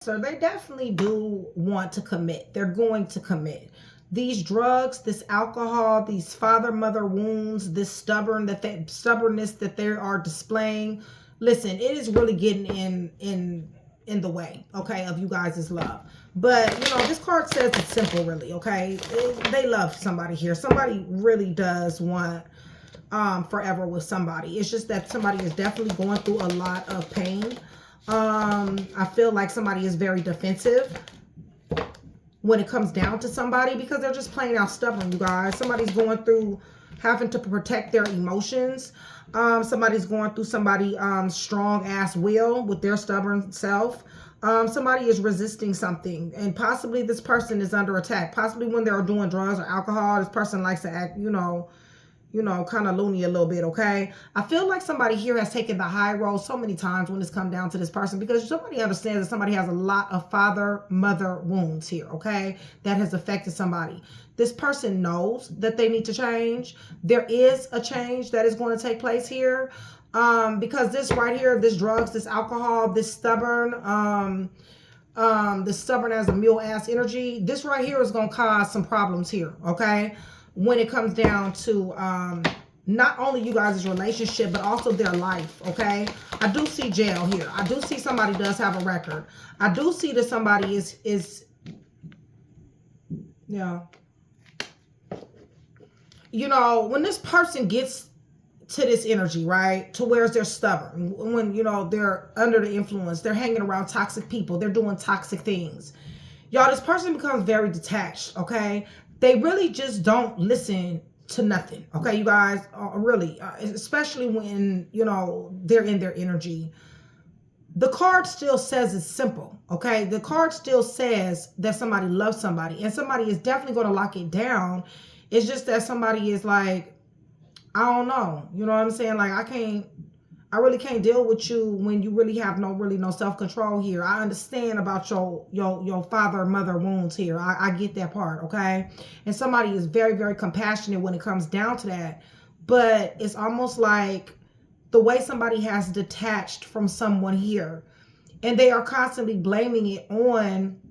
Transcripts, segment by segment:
So they definitely do want to commit. They're going to commit. These drugs, this alcohol, these father-mother wounds, this stubbornness that they are displaying. Listen, it is really getting in the way, okay, of you guys' love. But you know, this card says it's simple, really, okay? They love somebody here. Somebody really does want forever with somebody. It's just that somebody is definitely going through a lot of pain. I feel like somebody is very defensive when it comes down to somebody because they're just plain out stubborn, you guys. Somebody's going through having to protect their emotions. Somebody's going through strong ass will with their stubborn self. Somebody is resisting something, and possibly this person is under attack. Possibly when they're doing drugs or alcohol, this person likes to act, kind of loony a little bit, okay? I feel like somebody here has taken the high road so many times when it's come down to this person because somebody understands that somebody has a lot of father-mother wounds here, okay? That has affected somebody. This person knows that they need to change. There is a change that is going to take place here because this right here, this drugs, this alcohol, this stubborn as a mule ass energy, this right here is going to cause some problems here, okay? When it comes down to not only you guys' relationship, but also their life, okay? I do see jail here. I do see somebody does have a record. I do see that somebody is yeah. You know, when this person gets to this energy, right, to where they're stubborn, when, they're under the influence, they're hanging around toxic people, they're doing toxic things. Y'all, this person becomes very detached, okay? They really just don't listen to nothing, okay, you guys? Really, especially when, they're in their energy. The card still says it's simple, okay? The card still says that somebody loves somebody, and somebody is definitely going to lock it down. It's just that somebody is like, I don't know. You know what I'm saying? Like, I really can't deal with you when you really have no self-control here. I understand about your father-mother wounds here. I get that part, okay? And somebody is very, very compassionate when it comes down to that. But it's almost like the way somebody has detached from someone here. And they are constantly blaming it on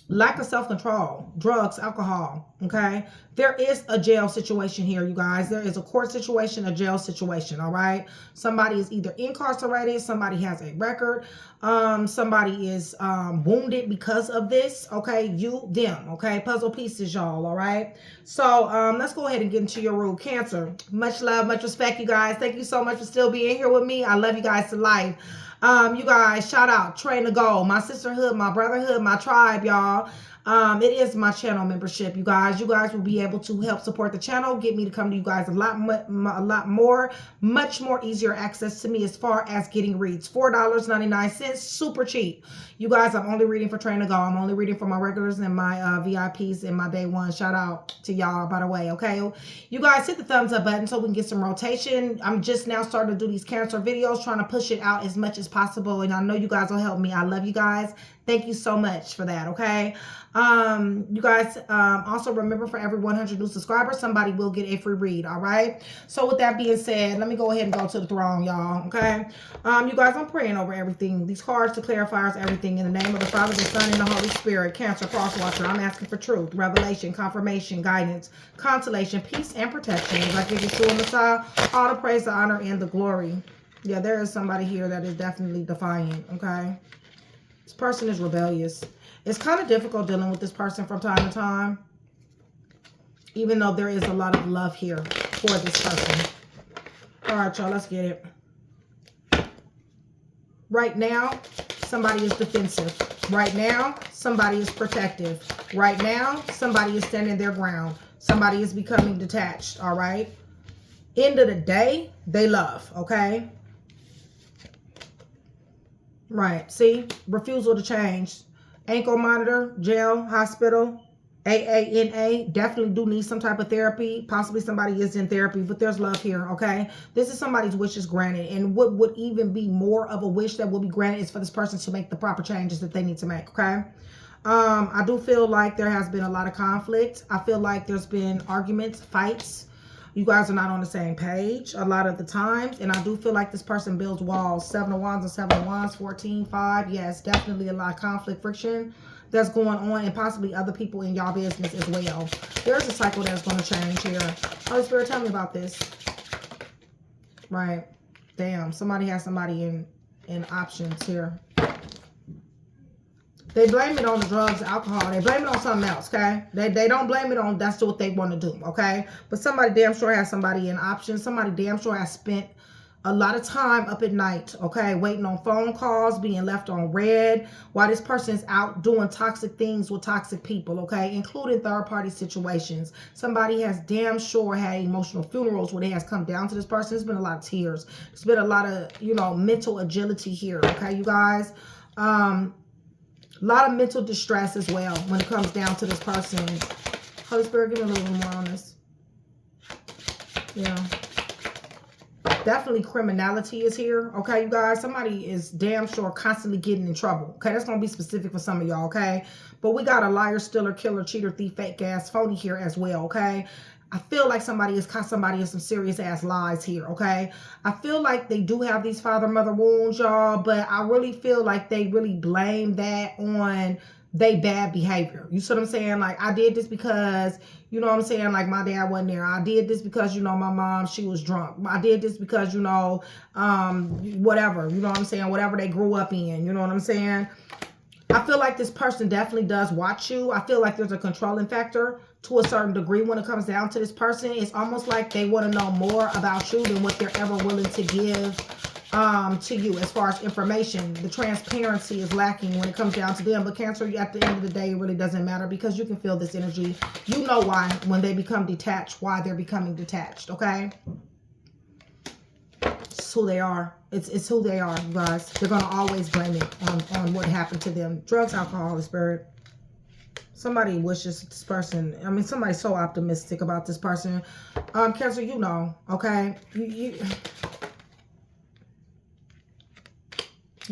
lack of self-control, drugs, alcohol, okay? There is a jail situation here, you guys. There is a court situation, a jail situation, all right? Somebody is either incarcerated, somebody has a record, somebody is wounded because of this, okay? You, them, okay? Puzzle pieces, y'all, all right? So let's go ahead and get into your rule. Cancer, much love, much respect, you guys. Thank you so much for still being here with me. I love you guys to life. You guys, shout out, Train to Go, my sisterhood, my brotherhood, my tribe, y'all. It is my channel membership, you guys. You guys will be able to help support the channel, get me to come to you guys a lot more, much more easier access to me as far as getting reads. $4.99, super cheap. You guys, I'm only reading for Train to Go. I'm only reading for my regulars and my VIPs and my day one. Shout out to y'all, by the way, okay? You guys, hit the thumbs up button so we can get some rotation. I'm just now starting to do these cancer videos, trying to push it out as much as possible, and I know you guys will help me. I love you guys. Thank you so much for that, okay? You guys, also remember, for every 100 new subscribers, somebody will get a free read, all right? So with that being said, let me go ahead and go to the throne, y'all, okay? You guys, I'm praying over everything. These cards, the clarifiers, everything. In the name of the Father, the Son, and the Holy Spirit. Cancer, crosswatcher, I'm asking for truth, revelation, confirmation, guidance, consolation, peace, and protection. As I give Yeshua Messiah all the praise, the honor, and the glory. Yeah, there is somebody here that is definitely defiant, okay? This person is rebellious. It's kind of difficult dealing with this person from time to time, even though there is a lot of love here for this person. All right, y'all, let's get it. Right now, somebody is defensive. Right now, somebody is protective. Right now, somebody is standing their ground. Somebody is becoming detached, all right? End of the day, they love, okay? Right, see? Refusal to change. Ankle monitor, jail, hospital, AANA. Definitely do need some type of therapy. Possibly somebody is in therapy, but there's love here, okay? This is somebody's wishes granted. And what would even be more of a wish that will be granted is for this person to make the proper changes that they need to make, okay? I do feel like there has been a lot of conflict. I feel like there's been arguments, fights. You guys are not on the same page a lot of the times. And I do feel like this person builds walls. 7 of Wands and 7 of Wands, 14, 5. Yes, definitely a lot of conflict, friction that's going on, and possibly other people in y'all business as well. There's a cycle that's going to change here. Holy Spirit, tell me about this. Right. Damn. Somebody has somebody in options here. They blame it on the drugs, alcohol. They blame it on something else, okay? They don't blame it on that's what they want to do, okay? But somebody damn sure has somebody in options. Somebody damn sure has spent a lot of time up at night, okay? Waiting on phone calls, being left on red, while this person is out doing toxic things with toxic people, okay? Including third-party situations. Somebody has damn sure had emotional funerals where they has come down to this person. There's been a lot of tears. There's been a lot of, you know, mental agility here, okay, you guys? A lot of mental distress as well when it comes down to this person. Holy Spirit, give me a little bit more on this. Yeah. Definitely criminality is here. Okay, you guys. Somebody is damn sure constantly getting in trouble. Okay, that's going to be specific for some of y'all. Okay. But we got a liar, stealer, killer, cheater, thief, fake ass, phony here as well. Okay. I feel like somebody is caught somebody in some serious ass lies here, okay? I feel like they do have these father, mother wounds, y'all, but I really feel like they really blame that on they bad behavior. You see what I'm saying? Like, I did this because, you know what I'm saying? Like, my dad wasn't there. I did this because, you know, my mom, she was drunk. I did this because, you know, whatever. You know what I'm saying? Whatever they grew up in. You know what I'm saying? I feel like this person definitely does watch you. I feel like there's a controlling factor to a certain degree when it comes down to this person. It's almost like they want to know more about you than what they're ever willing to give to you as far as information. The transparency is lacking when it comes down to them. But Cancer, at the end of the day, it really doesn't matter because you can feel this energy. You know why when they become detached, why they're becoming detached, okay? It's who they are. It's who they are, you guys. They're going to always blame it on what happened to them. Drugs, alcohol, Holy Spirit. Somebody wishes this person, I mean, somebody's so optimistic about this person. Cancer, you know, okay? You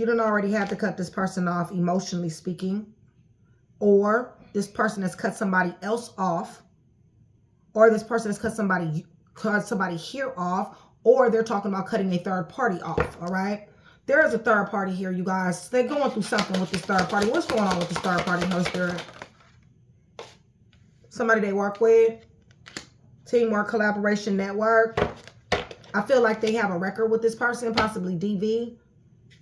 don't already have to cut this person off, emotionally speaking. Or this person has cut somebody else off. Or this person has cut somebody here off. Or they're talking about cutting a third party off, all right? There is a third party here, you guys. They're going through something with this third party. What's going on with this third party, Holy Spirit? Somebody they work with. Teamwork, collaboration, network. I feel like they have a record with this person, possibly DV.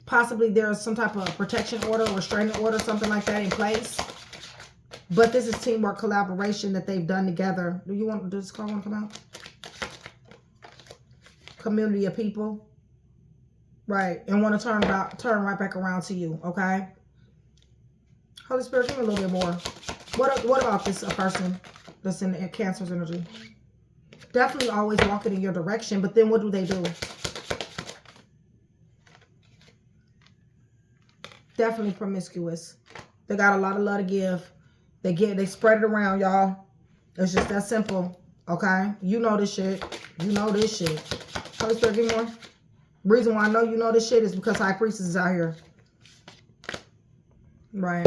Possibly there's some type of protection order or restraining order, something like that in place. But this is teamwork, collaboration that they've done together. Does this card want to come out? Community of people, right? And want to turn right back around to you, okay? Holy Spirit, give me a little bit more. What about this person that's in Cancer's energy? Definitely always walking in your direction, but then what do? Definitely promiscuous. They got a lot of love to give. They spread it around, y'all. It's just that simple, okay? You know this shit. You know this shit. Holy Spirit, give me more. Reason why I know you know this shit is because High Priestess is out here. Right.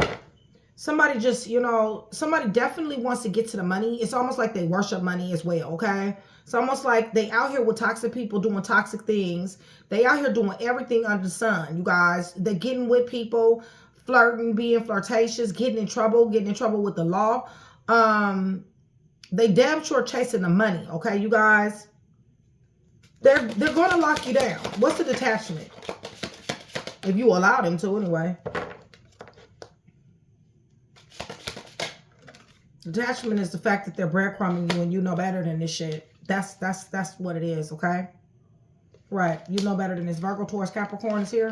Somebody just, you know, somebody definitely wants to get to the money. It's almost like they worship money as well, okay? It's almost like they out here with toxic people doing toxic things. They out here doing everything under the sun, you guys. They're getting with people, flirting, being flirtatious, getting in trouble with the law. They damn sure chasing the money, okay, you guys? They're going to lock you down. What's the detachment? If you allow them to, anyway. Detachment is the fact that they're breadcrumbing you and you know better than this shit. That's what it is, okay? Right. You know better than this. Virgo, Taurus, Capricorn is here.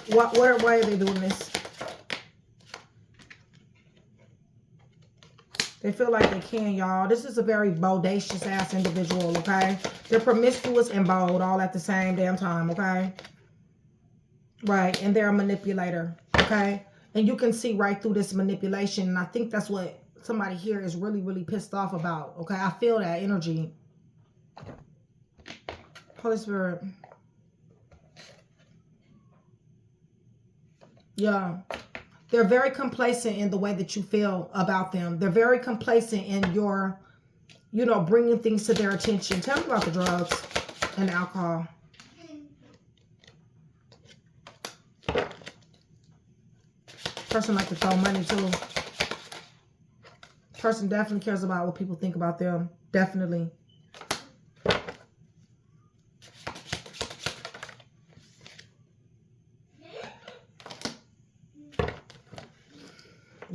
Why are they doing this? They feel like they can, y'all. This is a very bodacious ass individual, okay? They're promiscuous and bold all at the same damn time, okay? Right, and they're a manipulator, okay? And you can see right through this manipulation, and I think that's what somebody here is really, really pissed off about, okay? I feel that energy. Holy Spirit. Yeah. They're very complacent in the way that you feel about them. They're very complacent in your, you know, bringing things to their attention. Tell me about the drugs and alcohol. Person like to throw money too. Person definitely cares about what people think about them. Definitely.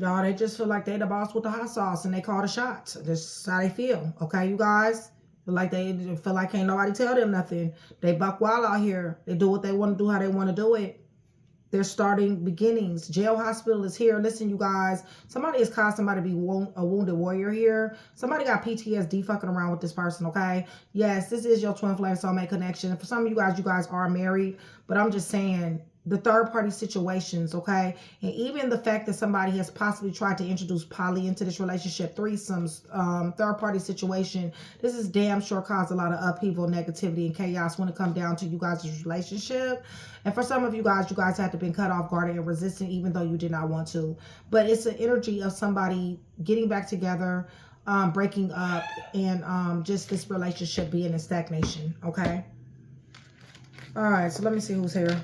Y'all, they just feel like they the boss with the hot sauce and they call the shots. This is how they feel. Okay, you guys? Like they feel like can't nobody tell them nothing. They buck wild out here. They do what they want to do, how they want to do it. They're starting beginnings. Jail hospital is here. Listen, you guys. Somebody is caused somebody to be a wounded warrior here. Somebody got PTSD fucking around with this person, okay? Yes, this is your twin flame soulmate connection. For some of you guys are married. But I'm just saying, the third party situations, okay? And even the fact that somebody has possibly tried to introduce poly into this relationship, threesomes, third party situation, this is damn sure caused a lot of upheaval, negativity, and chaos when it comes down to you guys' relationship. And for some of you guys had to been cut off guard and resistant even though you did not want to. But it's an energy of somebody getting back together, breaking up, and just this relationship being in stagnation, okay? All right, so let me see who's here.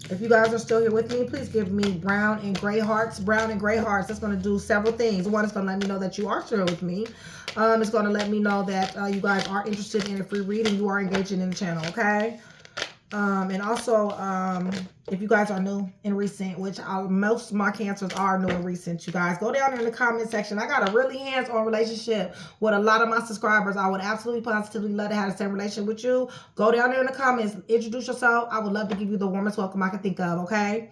If you guys are still here with me, please give me brown and gray hearts. Brown and gray hearts. That's going to do several things. One, is going to let me know that you are still with me. It's going to let me know that you guys are interested in a free reading. You are engaging in the channel, okay? And also, if you guys are new and recent, which most of my cancers are new and recent, you guys, go down there in the comment section. I got a really hands-on relationship with a lot of my subscribers. I would absolutely positively love to have the same relationship with you. Go down there in the comments, introduce yourself. I would love to give you the warmest welcome I can think of, okay?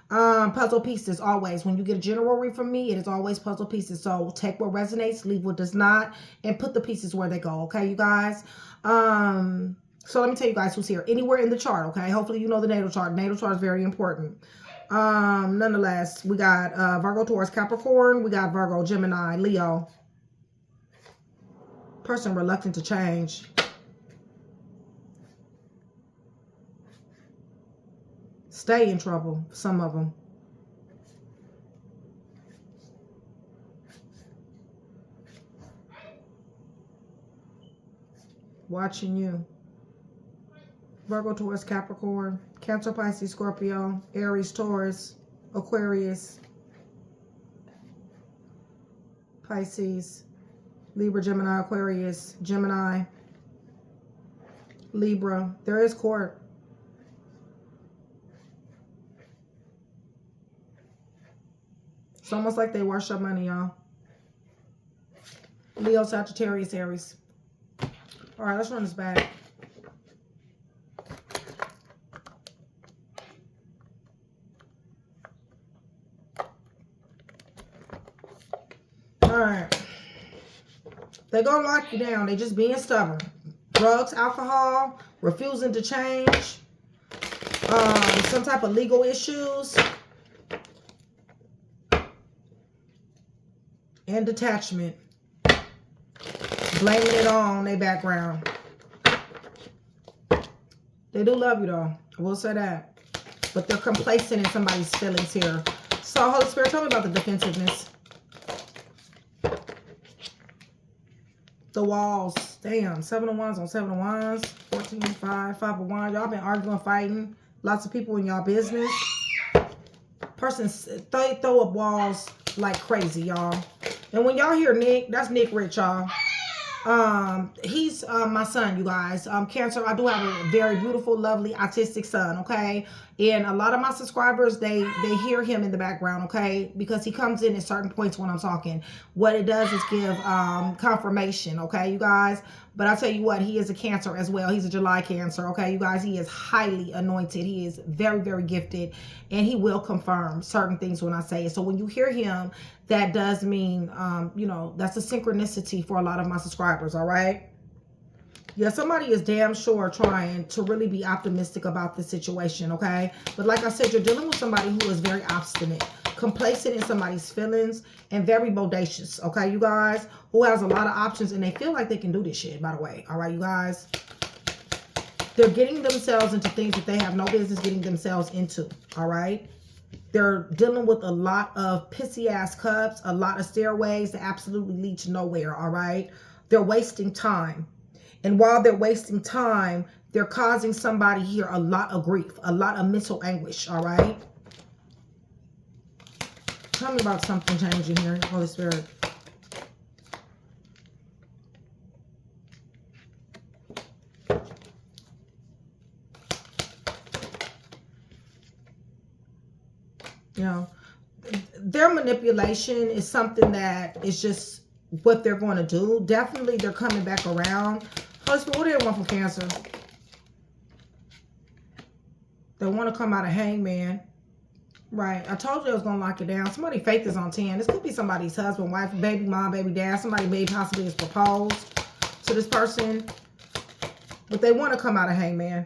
Puzzle pieces, always. When you get a general read from me, it is always puzzle pieces. So take what resonates, leave what does not, and put the pieces where they go, okay, you guys? So let me tell you guys who's here. Anywhere in the chart, okay? Hopefully you know the natal chart. Natal chart is very important. Nonetheless, we got Virgo, Taurus, Capricorn. We got Virgo, Gemini, Leo. Person reluctant to change. Stay in trouble, some of them. Watching you. Virgo, Taurus, Capricorn, Cancer, Pisces, Scorpio, Aries, Taurus, Aquarius, Pisces, Libra, Gemini, Aquarius, Gemini, Libra. There is court. It's almost like they worship money, y'all. Leo, Sagittarius, Aries. All right, let's run this back. All right. They're going to lock you down. They're just being stubborn. Drugs, alcohol, refusing to change, some type of legal issues, and detachment. Blaming it all on their background. They do love you, though. I will say that. But they're complacent in somebody's feelings here. So, Holy Spirit, tell me about the defensiveness. The walls. Damn. 7 of Wands on 7 of Wands. 14, 5 of Wands. Y'all been arguing, fighting. Lots of people in y'all business. Person, they throw up walls like crazy, y'all. And when y'all hear Nick, that's Nick Rich, y'all. He's my son, you guys. Cancer, I do have a very beautiful, lovely, autistic son, okay? And a lot of my subscribers, they hear him in the background, okay? Because he comes in at certain points when I'm talking. What it does is give confirmation, okay, you guys? But I tell you what, he is a Cancer as well. He's a July Cancer, okay, you guys? He is highly anointed. He is very, very gifted. And he will confirm certain things when I say it. So when you hear him, that does mean, you know, that's a synchronicity for a lot of my subscribers, all right? Yeah, somebody is damn sure trying to really be optimistic about this situation, okay? But like I said, you're dealing with somebody who is very obstinate, complacent in somebody's feelings, and very bodacious, okay, you guys? Who has a lot of options, and they feel like they can do this shit, by the way, all right, you guys? They're getting themselves into things that they have no business getting themselves into, all right? They're dealing with a lot of pissy ass cups, a lot of stairways that absolutely lead to nowhere, all right? They're wasting time. And while they're wasting time, they're causing somebody here a lot of grief, a lot of mental anguish, all right? Tell me about something changing here, Holy Spirit. You know, their manipulation is something that is just what they're going to do. Definitely they're coming back around. Holy Spirit, what do they want from Cancer? They want to come out of Hangman. Right. I told you I was going to lock it down. Somebody faith is on 10. This could be somebody's husband, wife, baby mom, baby dad. Somebody may possibly has proposed to this person. But they want to come out of Hangman.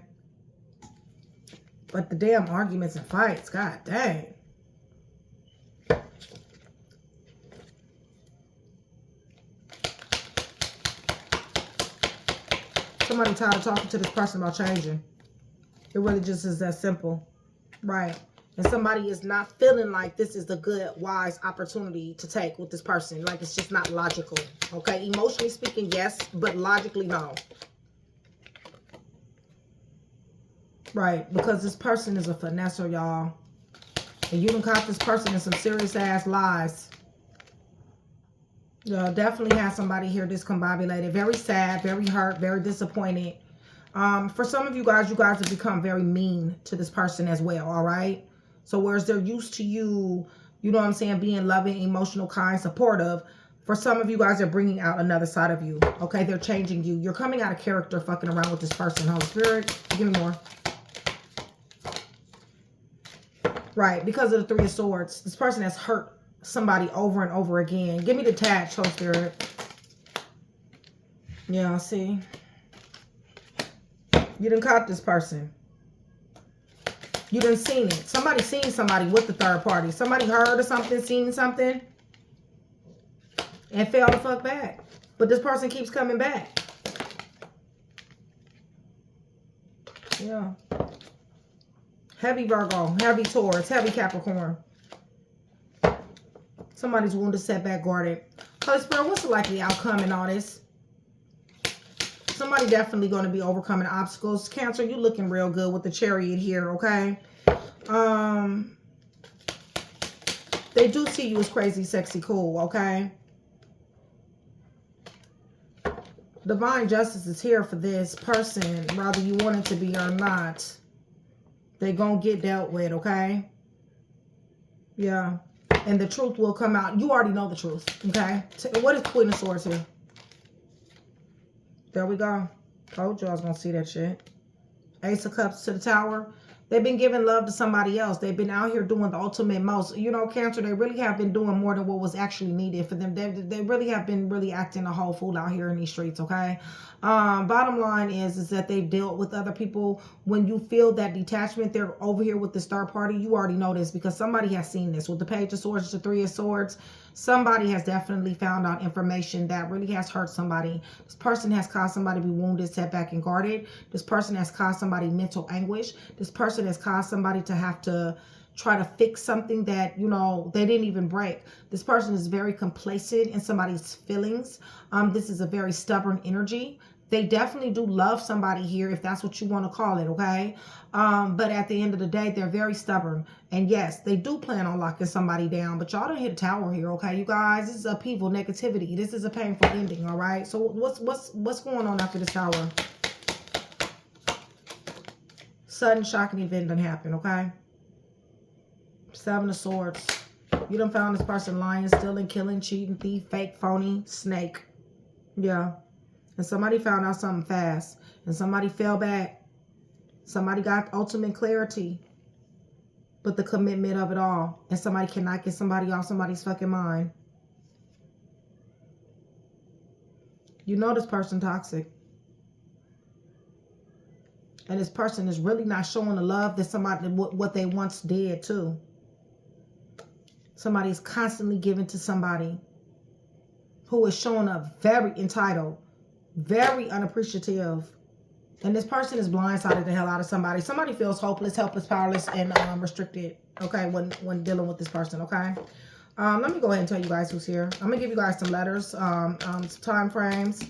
But the damn arguments and fights, god dang. Somebody tired of talking to this person about changing. It really just is that simple. Right. And somebody is not feeling like this is the good, wise opportunity to take with this person. Like it's just not logical. Okay. Emotionally speaking, yes. But logically, no. Right. Because this person is a finesser, y'all. And you done caught this person in some serious ass lies. You'll definitely have somebody here discombobulated, very sad, very hurt, very disappointed. For some of you guys have become very mean to this person as well, all right? So whereas they're used to you, you know what I'm saying, being loving, emotional, kind, supportive, for some of you guys are bringing out another side of you, okay? They're changing you. You're coming out of character fucking around with this person, Holy Spirit. Give me more. Right, because of the Three of Swords, this person has hurt somebody over and over again. Give me detached, Holy Spirit. Yeah, see? You done caught this person. You done seen it. Somebody seen somebody with the third party. Somebody heard of something, seen something, and fell the fuck back. But this person keeps coming back. Yeah. Heavy Virgo, heavy Taurus, heavy Capricorn. Somebody's wounded, setback, guarded. Holy Spirit, what's the likely outcome in all this? Somebody definitely going to be overcoming obstacles. Cancer, you looking real good with the Chariot here, okay? They do see you as crazy, sexy, cool, okay? Divine justice is here for this person, whether you want it to be or not. They're going to get dealt with, okay? Yeah. And the truth will come out. You already know the truth, okay? What is Queen of Swords here? There we go. Told you I was going to see that shit. Ace of Cups to the Tower. They've been giving love to somebody else. They've been out here doing the ultimate most. You know, Cancer, they really have been doing more than what was actually needed for them. They really have been really acting a whole fool out here in these streets, okay? Bottom line is that they've dealt with other people. When you feel that detachment, they're over here with this third party. You already know this because somebody has seen this. With the Page of Swords, the Three of Swords, somebody has definitely found out information that really has hurt somebody. This person has caused somebody to be wounded, setback, and guarded. This person has caused somebody mental anguish. This person has caused somebody to have to try to fix something that, you know, they didn't even break. This person is very complacent in somebody's feelings. This is a very stubborn energy. They definitely do love somebody here, if that's what you want to call it, okay? But at the end of the day, they're very stubborn. And yes, they do plan on locking somebody down, but y'all don't hit a tower here, okay? You guys, this is upheaval, negativity. This is a painful ending, all right? So what's going on after this tower? Sudden shocking event done happen, okay? Seven of Swords. You done found this person lying, stealing, killing, cheating, thief, fake, phony, snake. Yeah. And somebody found out something fast. And somebody fell back. Somebody got ultimate clarity. But the commitment of it all. And somebody cannot get somebody off somebody's fucking mind. You know this person toxic. And this person is really not showing the love that somebody, what they once did too. Somebody's constantly giving to somebody who is showing up very entitled, very unappreciative. And this person is blindsided the hell out of somebody. Somebody feels hopeless, helpless, powerless, and restricted, okay, when dealing with this person, okay? Let me go ahead and tell you guys who's here. I'm going to give you guys some letters, some time frames,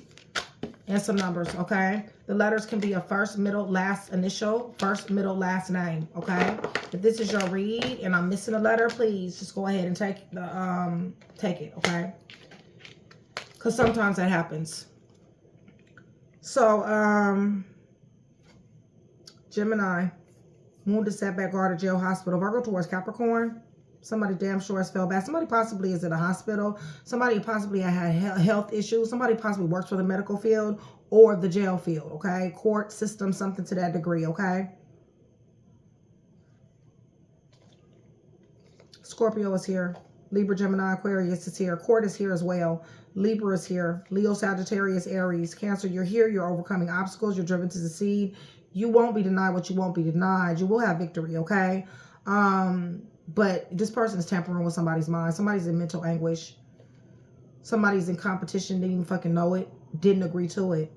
and some numbers, okay? The letters can be a first, middle, last initial, first, middle, last name, okay? If this is your read and I'm missing a letter, please just go ahead and take it, okay? Because sometimes that happens. So, Gemini, wounded, setback, guarded, jail, hospital, Virgo towards Capricorn. Somebody damn sure has fell back. Somebody possibly is in a hospital. Somebody possibly had health issues. Somebody possibly works for the medical field or the jail field, okay? Court system, something to that degree, okay? Scorpio is here. Libra, Gemini, Aquarius is here. Court is here as well. Libra is here. Leo, Sagittarius, Aries. Cancer, you're here. You're overcoming obstacles. You're driven to succeed. You won't be denied what you won't be denied. You will have victory, okay? But this person is tampering with somebody's mind. Somebody's in mental anguish. Somebody's in competition, didn't even fucking know it, didn't agree to it.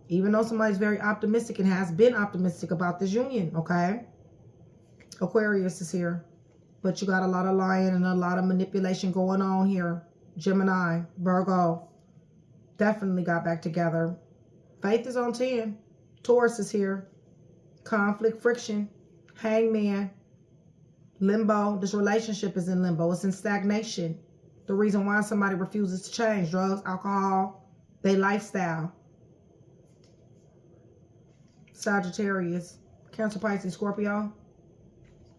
Even though somebody's very optimistic and has been optimistic about this union, okay? Aquarius is here. But you got a lot of lying and a lot of manipulation going on here. Gemini, Virgo, definitely got back together. Faith is on 10. Taurus is here. Conflict, friction, hangman, limbo. This relationship is in limbo. It's in stagnation. The reason why somebody refuses to change: drugs, alcohol, their lifestyle. Sagittarius, Cancer, Pisces, Scorpio,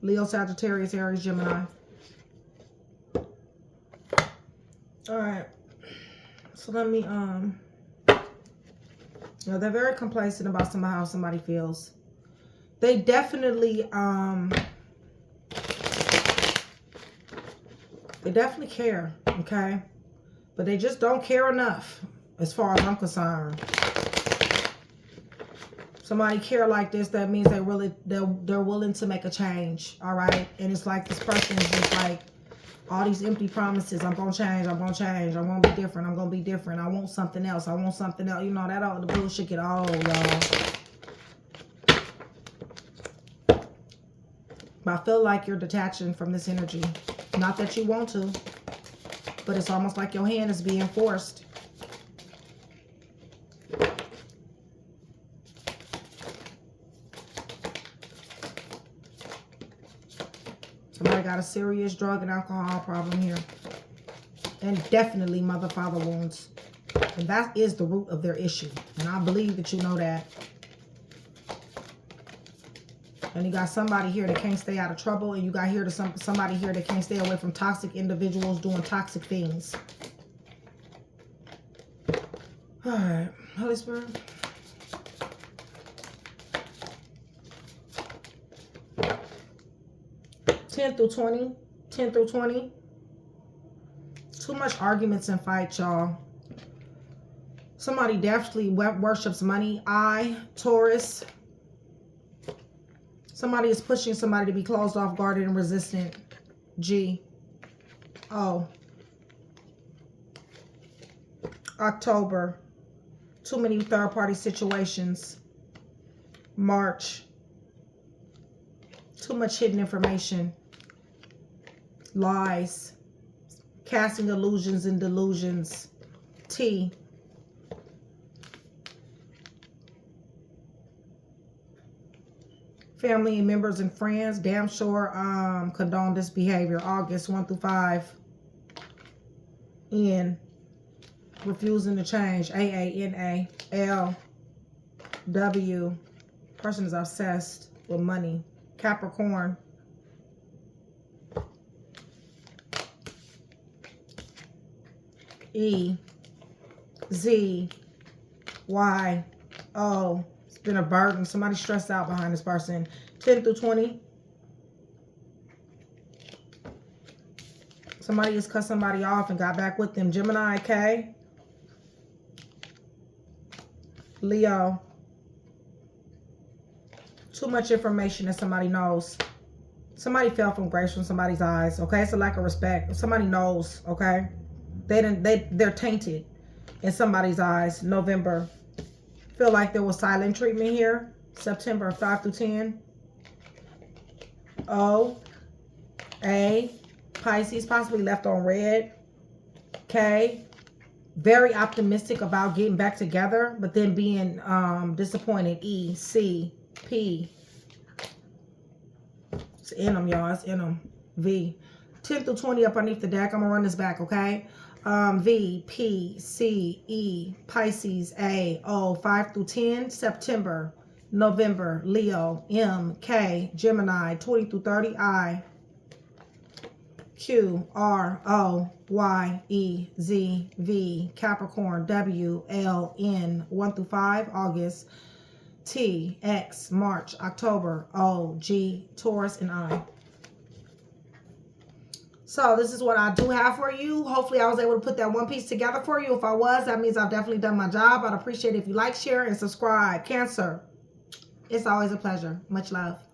Leo, Sagittarius, Aries, Gemini. All right. So let me, they're very complacent about how somebody feels. They definitely, care, okay? But they just don't care enough, as far as I'm concerned. Somebody care like this, that means they're willing to make a change, all right? And it's like this person is just like, all these empty promises. I'm going to change. I'm going to change. I'm going to be different. I'm going to be different. I want something else. I want something else. You know, that all the bullshit get old, y'all. But I feel like you're detaching from this energy. Not that you want to, but it's almost like your hand is being forced. Somebody got a serious drug and alcohol problem here. And definitely mother, father wounds. And that is the root of their issue. And I believe that you know that. And you got somebody here that can't stay out of trouble. And you got here to somebody here that can't stay away from toxic individuals doing toxic things. All right. Holy Spirit. Ten through 20. 10 through 20. Too much arguments and fights, y'all. Somebody definitely worships money. Taurus. Somebody is pushing somebody to be closed off, guarded, and resistant. October. Too many third-party situations. March. Too much hidden information. Lies. Casting illusions and delusions. T. Family and members and friends damn sure condone this behavior. August 1 through 5. N. Refusing to change. AANA. L. W. Person is obsessed with money. Capricorn. E. Z. Y. O. It's been a burden. Somebody stressed out behind this person. 10 through 20. Somebody just cut somebody off and got back with them. Gemini, K. Leo. Too much information that somebody knows. Somebody fell from grace from somebody's eyes, okay? It's a lack of respect. Somebody knows, okay? They're tainted in somebody's eyes. November. Feel like there was silent treatment here. September 5 through 10. O, A, Pisces, possibly left on red. K, very optimistic about getting back together, but then being disappointed. E, C, P. It's in them, y'all. It's in them. V, 10 through 20 up underneath the deck. I'm going to run this back, okay? V, P, C, E, Pisces, A, O, 5 through 10, September, November, Leo, M, K, Gemini, 20 through 30, I, Q, R, O, Y, E, Z, V, Capricorn, W, L, N, 1 through 5, August, T, X, March, October, O, G, Taurus, and I. So this is what I do have for you. Hopefully I was able to put that one piece together for you. If I was, that means I've definitely done my job. I'd appreciate it if you like, share, and subscribe. Cancer, it's always a pleasure. Much love.